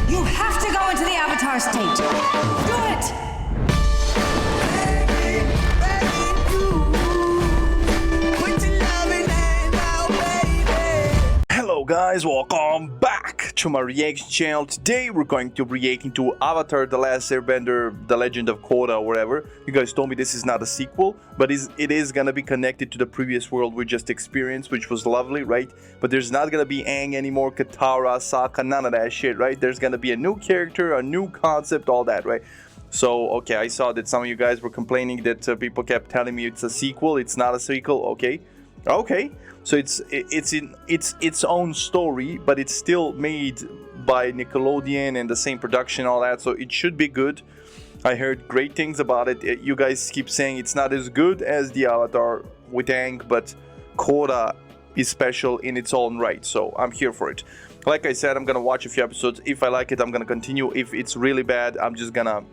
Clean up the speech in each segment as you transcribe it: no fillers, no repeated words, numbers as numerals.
You have to go into the Avatar state. Do it! Hello guys, welcome back to my reaction channel. Today we're going to react into Avatar The Last Airbender, The Legend of Korra, or whatever. You guys told me this is not a sequel, but it is gonna be connected to the previous world we just experienced, which was lovely, right? But there's not gonna be Aang anymore, Katara, Sokka, none of that shit, right? There's gonna be a new character, a new concept, all that, right? So, okay, I saw that some of you guys were complaining that people kept telling me it's a sequel. It's not a sequel, okay. So it's in its own story, but it's still made by Nickelodeon and the same production, all that. So it should be good. I heard great things about it. You guys keep saying it's not as good as the Avatar with Aang, but Korra is special in its own right. So I'm here for it. Like I said, I'm gonna watch a few episodes. If I like it, I'm gonna continue. If it's really bad, I'm just gonna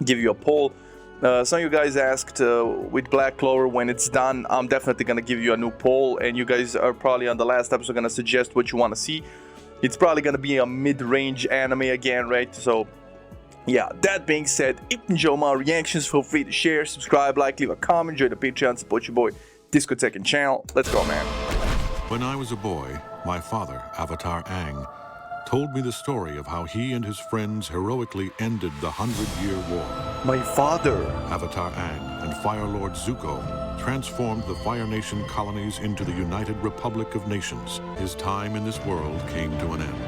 give you a poll. Some of you guys asked with Black Clover, when it's done, I'm definitely gonna give you a new poll, and you guys are probably on the last episode gonna suggest what you want to see. It's probably gonna be a mid-range anime again, right? So yeah, that being said, if you enjoy my reactions, feel free to share, subscribe, like, leave a comment, join the Patreon, support your boy Discotheque and channel. Let's go, man. When I was a boy, my father, Avatar Aang, told me the story of how he and his friends heroically ended the 100-Year War. My father, Avatar Aang and Fire Lord Zuko transformed the Fire Nation colonies into the United Republic of Nations. His time in this world came to an end.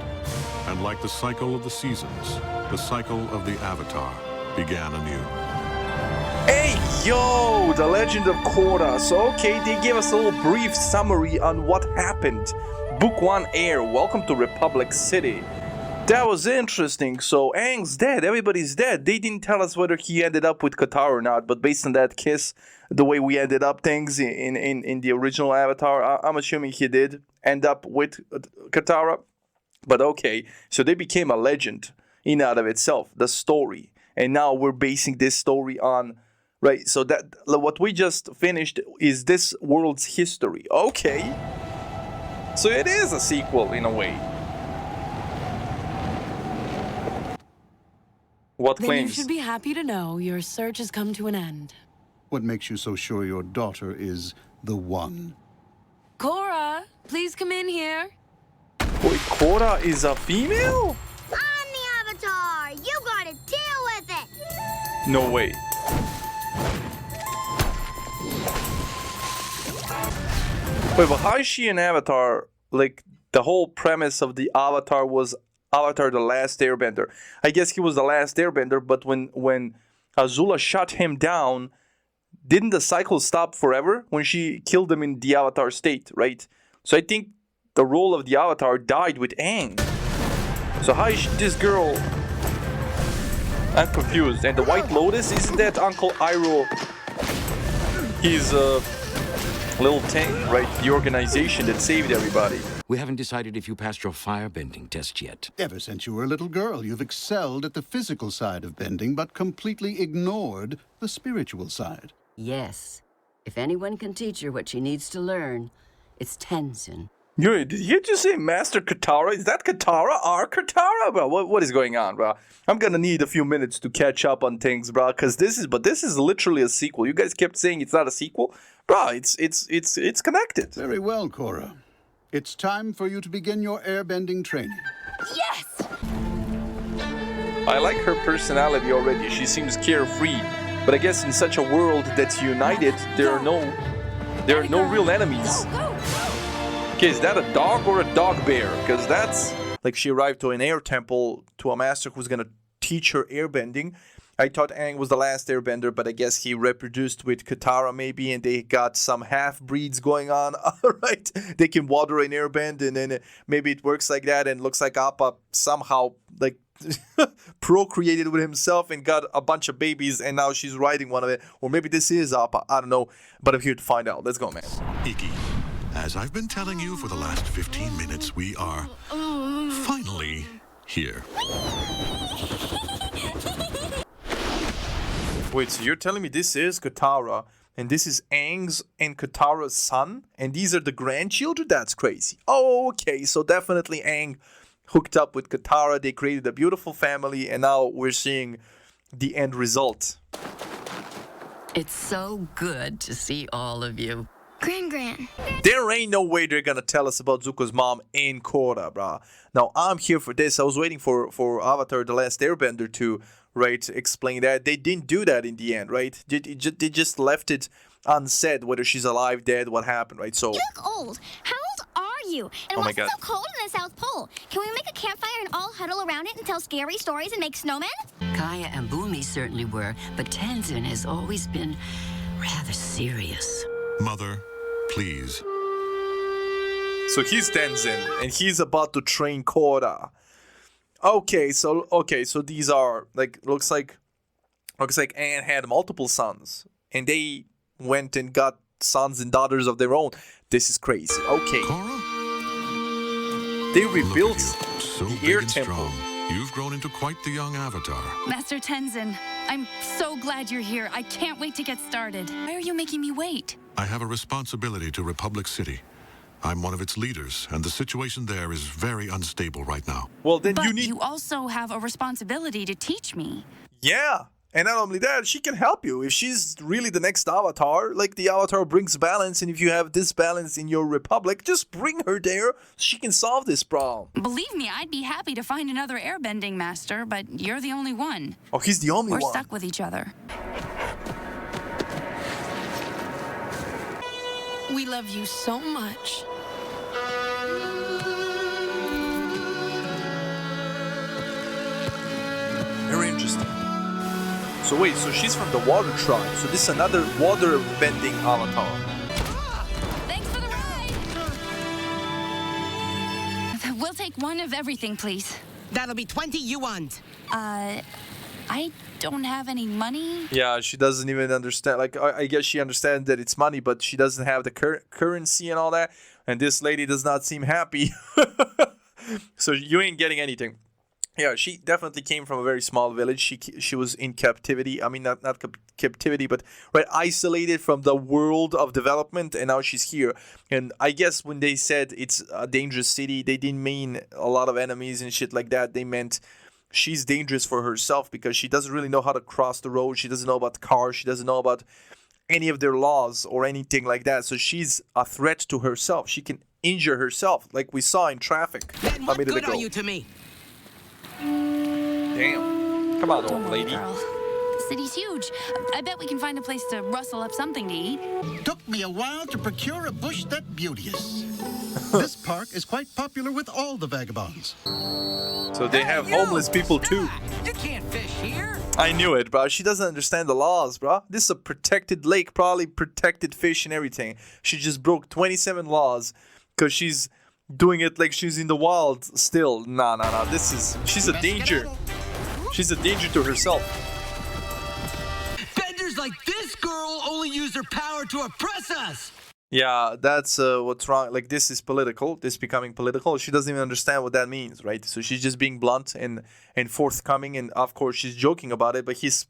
And like the cycle of the seasons, the cycle of the Avatar began anew. Hey, yo, The Legend of Korra. So, okay, they gave us a little brief summary on what happened. Book 1 Air, welcome to Republic City. That was interesting. So Aang's dead, everybody's dead. They didn't tell us whether he ended up with Katara or not, but based on that kiss, the way we ended up things in the original Avatar, I'm assuming he did end up with Katara. But okay, so they became a legend in and of itself, the story. And now we're basing this story on, right, so that what we just finished is this world's history. Okay. So it is a sequel in a way. What Then claims? you should be happy to know your search has come to an end. What makes you so sure your daughter is the one? Korra, please come in here. Wait, Korra is a female? I'm the Avatar! You gotta deal with it! No way. Wait, but how is she an Avatar? Like, the whole premise of the Avatar was Avatar The Last Airbender. I guess he was the last Airbender, but when Azula shot him down, didn't the cycle stop forever when she killed him in the Avatar state, right? So I think the role of the Avatar died with Aang. So how is this girl? I'm confused. And the White Lotus, isn't that Uncle Iroh? He's little thing, right? The organization that saved everybody. We haven't decided if you passed your firebending test yet. Ever since you were a little girl, you've excelled at the physical side of bending, but completely ignored the spiritual side. Yes. If anyone can teach her what she needs to learn, it's Tenzin. Did you just say Master Katara? Is that Katara? Our Katara? Bro, what is going on, bro? I'm gonna need a few minutes to catch up on things, bro, because this is literally a sequel. You guys kept saying it's not a sequel. Bro, it's connected. Very well, Korra. It's time for you to begin your airbending training. Yes! I like her personality already. She seems carefree. But I guess in such a world that's united, there are no real enemies. Okay, is that a dog or a dog bear? Because that's like she arrived to an air temple to a master who's gonna teach her airbending. I thought Aang was the last airbender, but I guess he reproduced with Katara maybe, and they got some half-breeds going on. Alright, they can water an airbend, and then maybe it works like that, and looks like Appa somehow like procreated with himself and got a bunch of babies, and now she's riding one of it. Or maybe this is Appa, I don't know, but I'm here to find out. Let's go, man. Iggy, as I've been telling you for the last 15 minutes, we are finally here. Wait, so you're telling me this is Katara, and this is Aang's and Katara's son, and these are the grandchildren? That's crazy. Oh, okay, so definitely Aang hooked up with Katara. They created a beautiful family, and now we're seeing the end result. It's so good to see all of you. Gran. There ain't no way they're gonna tell us about Zuko's mom in Korra, brah. Now, I'm here for this. I was waiting for Avatar The Last Airbender to, right, explain that. They didn't do that in the end, right? They just left it unsaid, whether she's alive, dead, what happened, right? So, You look old. How old are you? And Oh my what's it God. so cold in the South Pole? Can we make a campfire and all huddle around it and tell scary stories and make snowmen? Kaya and Boomy certainly were, but Tenzin has always been rather serious. Mother, please. so he's Tenzin, and he's about to train Korra. Okay, so these are like looks like Aang had multiple sons, and they went and got sons and daughters of their own. This is crazy. Okay, Korra? they Look rebuilt at you, so the big air and temple. strong. You've grown into quite the young Avatar. Master Tenzin, I'm so glad you're here. I can't wait to get started. Why are you making me wait? I have a responsibility to Republic City. I'm one of its leaders, and the situation there is very unstable right now. Well, then But you need. you also have a responsibility to teach me. Yeah. And not only that, she can help you. If she's really the next Avatar, like the Avatar brings balance, and if you have disbalance in your Republic, just bring her there so she can solve this problem. Believe me, I'd be happy to find another airbending master, but you're the only one. Oh, he's the only We're one. stuck with each other. We love you so much. Very interesting. So wait, so she's from the Water Tribe. So this is another water-bending Avatar. Thanks for the ride! We'll take one of everything, please. That'll be 20 yuan. I don't have any money. Yeah, she doesn't even understand. Like, I guess she understands that it's money, but she doesn't have the currency and all that. And this lady does not seem happy. So you ain't getting anything. Yeah, she definitely came from a very small village. She was in captivity. I mean, not captivity, but right, isolated from the world of development, and now she's here. And I guess when they said it's a dangerous city, they didn't mean a lot of enemies and shit like that. They meant she's dangerous for herself because she doesn't really know how to cross the road. She doesn't know about cars. She doesn't know about any of their laws or anything like that. So she's a threat to herself. She can injure herself, like we saw in traffic Then a what minute good ago. are you to me? Damn. Come on, Don't old worry, lady. girl. The city's huge. I bet we can find a place to rustle up something to eat. Took me a while to procure a bush that beauteous. This park is quite popular with all the vagabonds. So they have homeless people too. You can't fish here. I knew it, bro. She doesn't understand the laws, bro. This is a protected lake, probably protected fish and everything. She just broke 27 laws because she's doing it like she's in the wild still. Nah. She's a danger. She's a danger to herself. Benders like this girl only use their power to oppress us. Yeah, that's what's wrong. Like, this is political. This is becoming political. She doesn't even understand what that means, right? So she's just being blunt and forthcoming, and of course she's joking about it. But he's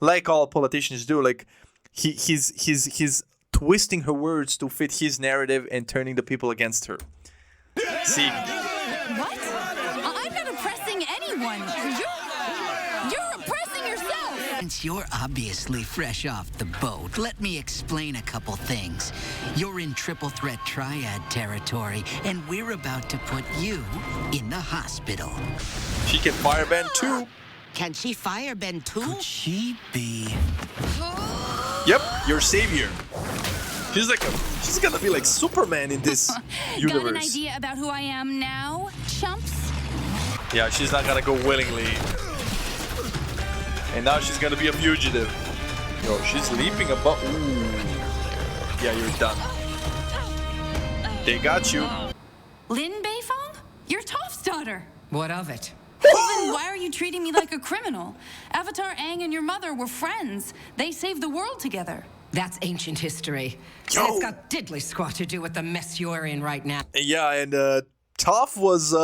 like all politicians do. Like he's twisting her words to fit his narrative and turning the people against her. See, What? I'm not oppressing anyone. You're oppressing yourself. Since you're obviously fresh off the boat, let me explain a couple things. You're in triple threat triad territory, and we're about to put you in the hospital. she can firebend too. Can she firebend too? Could she be? Yep, your savior. She's gonna be like Superman in this universe. Got an idea about who I am now, chumps? Yeah, she's not gonna go willingly. And now she's gonna be a fugitive. Yo, she's leaping above. Ooh. Yeah, you're done. They got you. Lin Beifong? You're Toph's daughter. What of it? Well, then why are you treating me like a criminal? Avatar Aang and your mother were friends. They saved the world together. That's ancient history. Yo. And it's got diddly squat to do with the mess you're in right now. Yeah, and Toph was.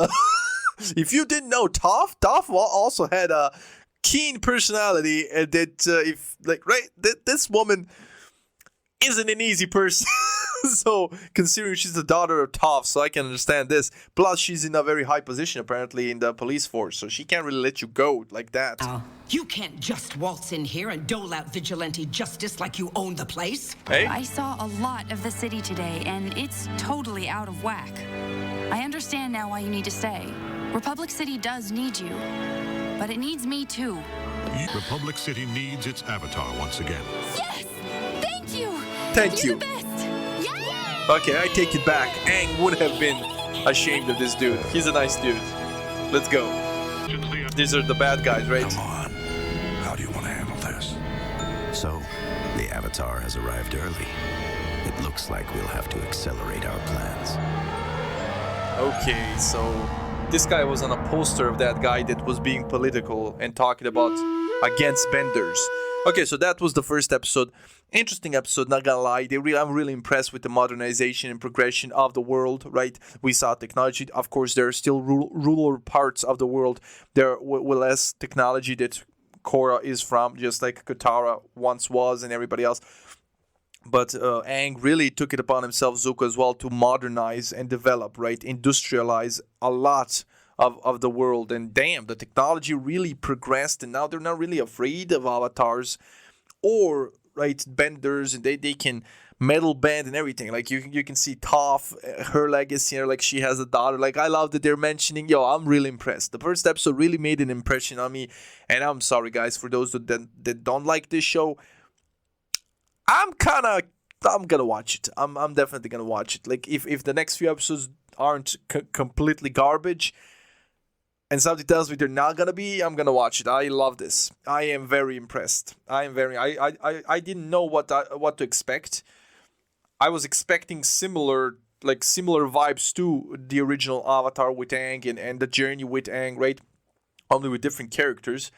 If you didn't know, Toph also had a keen personality, and that this woman isn't an easy person. So, considering she's the daughter of Toph, so I can understand this. Plus, she's in a very high position, apparently, in the police force, so she can't really let you go like that. You can't just waltz in here and dole out vigilante justice like you own the place. Hey? I saw a lot of the city today, and it's totally out of whack. I understand now why you need to stay. Republic City does need you, but it needs me too. Republic City needs its Avatar once again. Yes! Thank you! Thank You're you. the best! Okay, I take it back. Aang would have been ashamed of this dude. He's a nice dude. Let's go. These are the bad guys, right? Come on. How do you want to handle this? So, the Avatar has arrived early. It looks like we'll have to accelerate our plans. Okay, so this guy was on a poster of that guy that was being political and talking about against benders. Okay, so that was the first episode. Interesting episode, not gonna lie. I'm really impressed with the modernization and progression of the world, right? We saw technology. Of course, there are still rural parts of the world there with less technology that Korra is from, just like Katara once was and everybody else. But Aang really took it upon himself, Zuko as well, to modernize and develop, right? Industrialize a lot of the world. And damn, the technology really progressed, and now they're not really afraid of avatars or, right, benders, and they can metal bend and everything. Like you can see Toph, her legacy, you know, like she has a daughter. Like, I love that they're mentioning. I'm really impressed. The first episode really made an impression on me, and I'm sorry guys for those that don't like this show. I'm gonna watch it. I'm definitely gonna watch it. Like, if the next few episodes aren't completely garbage, and something tells me they're not gonna be, I'm gonna watch it. I love this. I am very impressed. I didn't know what to expect. I was expecting similar vibes to the original Avatar with Aang and the journey with Aang, right? Only with different characters.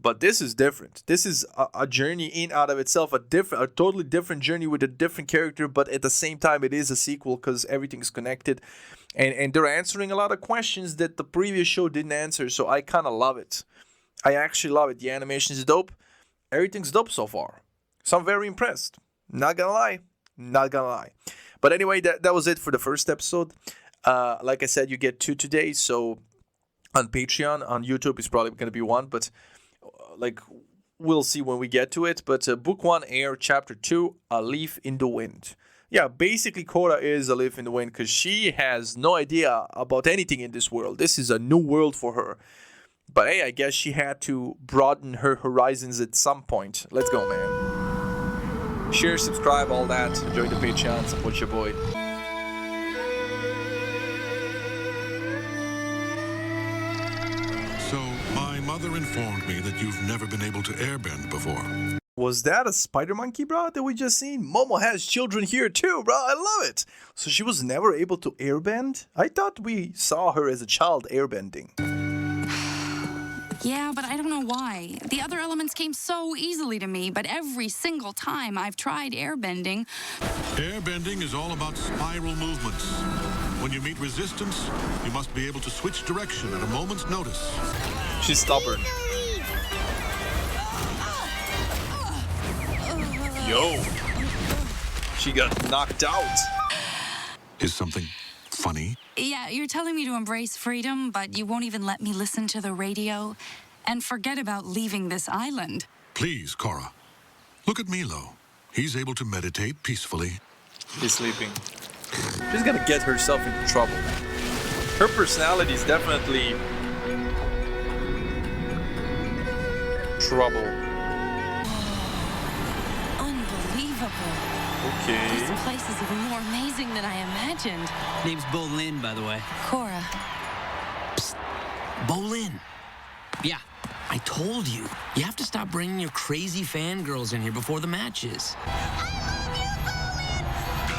But this is different. This is a journey in out of itself, a totally different journey with a different character, but at the same time it is a sequel because everything's connected. And they're answering a lot of questions that the previous show didn't answer, so I kind of love it. I actually love it. The animation is dope. Everything's dope so far. So I'm very impressed. Not gonna lie. But anyway, that was it for the first episode. Like I said, you get 2 today, so on Patreon, on YouTube, it's probably going to be 1, but we'll see when we get to it. But Book 1, Air, Chapter 2, A Leaf in the Wind. Yeah, basically Korra is a leaf in the wind because she has no idea about anything in this world. This is a new world for her. But hey, I guess she had to broaden her horizons at some point. Let's go, man. Share, subscribe, all that. Enjoy the Patreon, support your boy. So, my mother informed me that you've never been able to airbend before. Was that a spider monkey, bro, that we just seen? Momo has children here too, bro. I love it. So she was never able to airbend? I thought we saw her as a child airbending. Yeah, but I don't know why. The other elements came so easily to me, but every single time I've tried airbending... Airbending is all about spiral movements. When you meet resistance, you must be able to switch direction at a moment's notice. She's stubborn. Yo! She got knocked out. Is something funny? Yeah, you're telling me to embrace freedom, but you won't even let me listen to the radio? And forget about leaving this island. Please, Korra. Look at Milo. He's able to meditate peacefully. He's sleeping. She's gonna get herself into trouble. Her personality is definitely... trouble. Unbelievable. Okay. This place is even more amazing than I imagined. Name's Bolin, by the way. Korra. Psst. Bolin. Yeah, I told you. You have to stop bringing your crazy fangirls in here before the matches.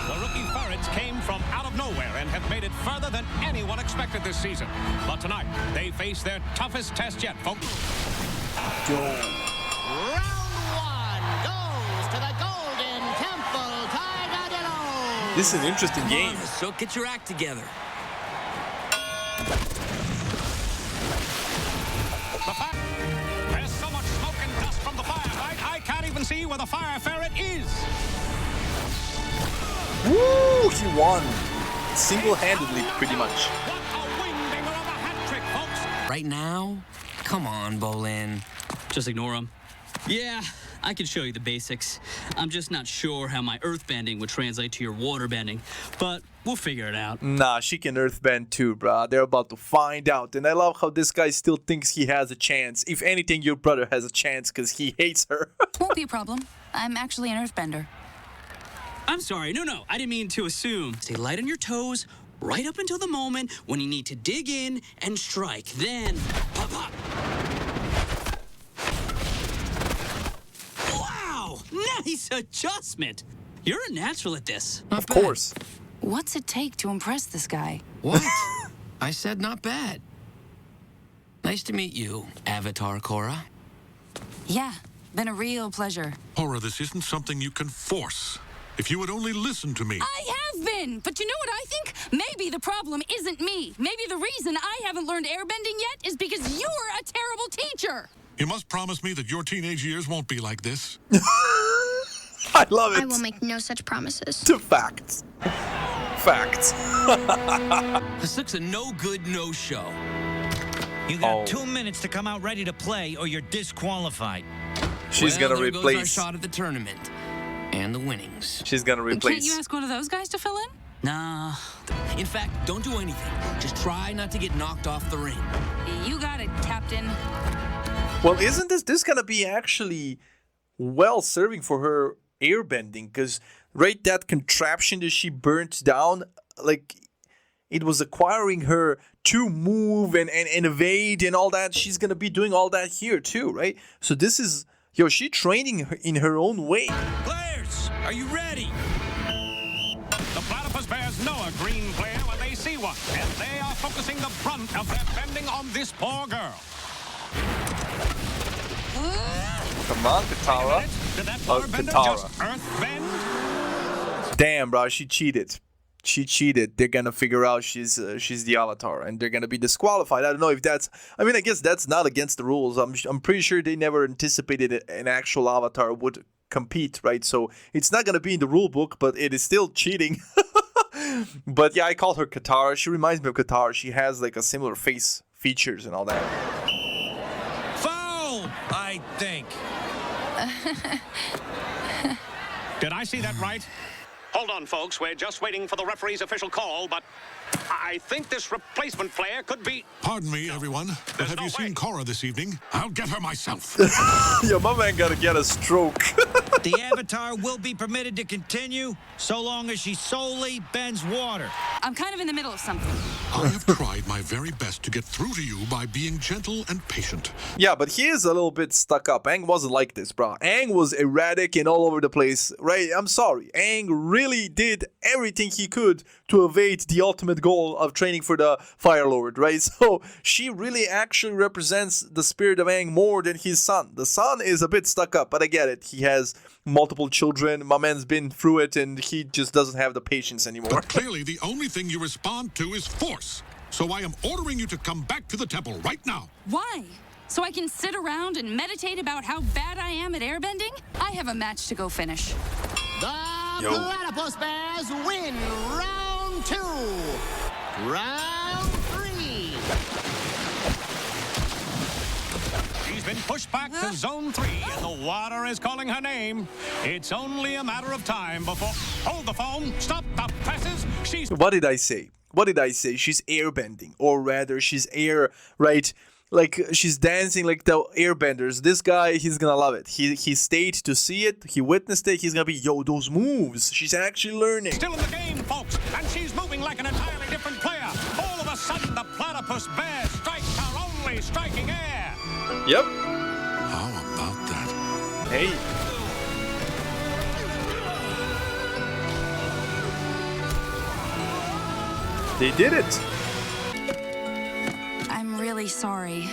The rookie Pirates came from out of nowhere and have made it further than anyone expected this season. But tonight, they face their toughest test yet, folks. Round 1 goes to the Golden Temple Tiger. This is an interesting game. So get your act together. There's so much smoke and dust from the firefight, I can't even see where the fire ferret is. Woo! He won. Single-handedly, pretty much. Right now? Come on, Bolin. Just ignore him. Yeah, I can show you the basics. I'm just not sure how my earthbending would translate to your waterbending, but we'll figure it out. Nah, she can earthbend too, bruh. They're about to find out. And I love how this guy still thinks he has a chance. If anything, your brother has a chance because he hates her. Won't be a problem. I'm actually an earthbender. I'm sorry. No, I didn't mean to assume. Stay light on your toes right up until the moment when you need to dig in and strike. Then, pop, pop. Wow! Nice adjustment. You're a natural at this. Of course. What's it take to impress this guy? What? I said not bad. Nice to meet you, Avatar Korra. Yeah, been a real pleasure. Korra, this isn't something you can force. If you would only listen to me. I have been, but you know what I think? Maybe the problem isn't me. Maybe the reason I haven't learned airbending yet is because you're a terrible teacher. You must promise me that your teenage years won't be like this. I love it. I will make no such promises. To facts. Facts. This looks a no-good no-show. You got 2 minutes to come out ready to play, or you're disqualified. She's gonna there replace. goes our shot at the tournament and the winnings. She's gonna replace. Can't you ask one of those guys to fill in? Nah. In fact, don't do anything. Just try not to get knocked off the ring. You got it, Captain. Well, isn't this gonna be actually well serving for her airbending? Because right, that contraption that she burnt down, like it was acquiring her to move and evade and all that. She's gonna be doing all that here too, right? So this is she training in her own way. Players, are you ready? The platypus bears know a green player when they see one, and they are focusing the brunt of their bending on this poor girl. Come on, Katara. Did that poor bender just earth bend? Damn, bro, she cheated. She cheated. They're gonna figure out she's the Avatar, and they're gonna be disqualified. I don't know if that's. I mean, I guess that's not against the rules. I'm pretty sure they never anticipated an actual Avatar would compete, right? So it's not gonna be in the rule book, but it is still cheating. But yeah, I call her Katara. She reminds me of Katara. She has like a similar face features and all that. Foul, I think. Did I see that right? Hold on, folks. We're just waiting for the referee's official call, but I think this replacement player could be... Pardon me, everyone, but have you seen Korra this evening? I'll get her myself. Yo, my man gotta get a stroke. The Avatar will be permitted to continue so long as she solely bends water. I'm kind of in the middle of something. I have tried my very best to get through to you by being gentle and patient. Yeah, but he is a little bit stuck up. Aang wasn't like this, bro. Aang was erratic and all over the place, right? I'm sorry. Aang really did everything he could to evade the ultimate goal of training for the Fire Lord, right? So she really actually represents the spirit of Aang more than his son. The son is a bit stuck up, but I get it. He has multiple children. My man's been through it, and he just doesn't have the patience anymore. But clearly, the only thing you respond to is force. So I am ordering you to come back to the temple right now. Why? So I can sit around and meditate about how bad I am at airbending? I have a match to go finish. The Platypus Bears win round 2. Round 3. She's been pushed back to zone 3, and the water is calling her name. It's only a matter of time before... Hold the phone! Stop the presses! She's... What did I say? What did I say? She's airbending, or rather, she's air, right? Like, she's dancing like the airbenders. This guy, he's gonna love it. He stayed to see it. He witnessed it. He's gonna be, yo, those moves. She's actually learning. Still in the game, folks, and she's moving like an entirely different player. All of a sudden, the platypus bear strikes her only striking air. Yep. How about that? Hey. They did it. I'm really sorry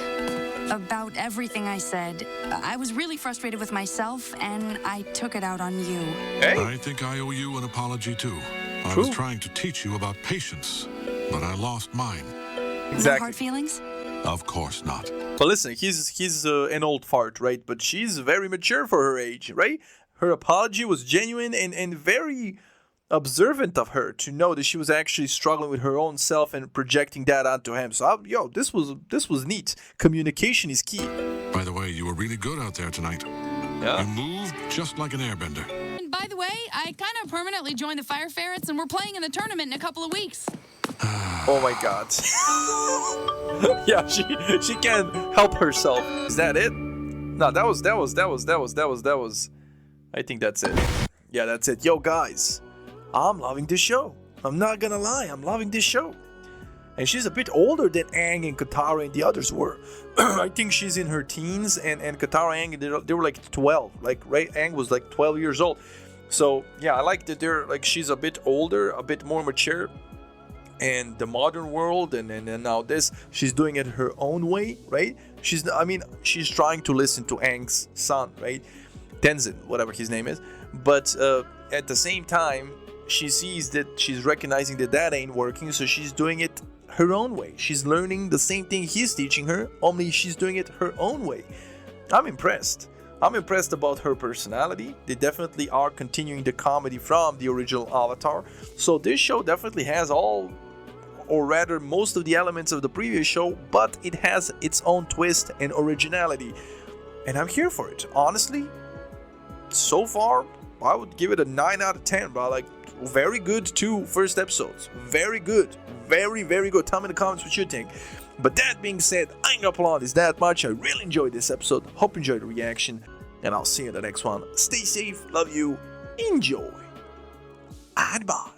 about everything I said. I was really frustrated with myself, and I took it out on you. Hey. I think I owe you an apology, too. I True. was trying to teach you about patience, but I lost mine. No hard feelings? Of course not. But listen, he's an old fart, right? But she's very mature for her age, right? Her apology was genuine and very observant of her to know that she was actually struggling with her own self and projecting that onto him. So, this was neat. Communication is key. By the way, you were really good out there tonight. Yeah. You moved just like an airbender. And by the way, I kind of permanently joined the Fire Ferrets, and we're playing in the tournament in a couple of weeks. Oh my god. Yeah, she can't help herself. Is that it? No, that was. I think that's it. Yeah, that's it. Yo, guys, I'm loving this show. I'm not gonna lie, I'm loving this show. And she's a bit older than Aang and Katara and the others were. I think she's in her teens, and Katara and Aang, they were like 12. Like, right? Aang was like 12 years old. So, yeah, I like that they're like, she's a bit older, a bit more mature. And the modern world, and now this, she's doing it her own way, right? She's trying to listen to Aang's son, right? Tenzin, whatever his name is. But at the same time, she sees that she's recognizing that ain't working, so she's doing it her own way. She's learning the same thing he's teaching her, only she's doing it her own way. I'm impressed. I'm impressed about her personality. They definitely are continuing the comedy from the original Avatar. So this show definitely has all, or rather most of the elements of the previous show, but it has its own twist and originality. And I'm here for it. Honestly, so far, I would give it a 9 out of 10, bro. Like, very good 2 first episodes. Very good. Very, very good. Tell me in the comments what you think. But that being said, I ain't gonna applaud this that much. I really enjoyed this episode. Hope you enjoyed the reaction. And I'll see you in the next one. Stay safe. Love you. Enjoy. And bye.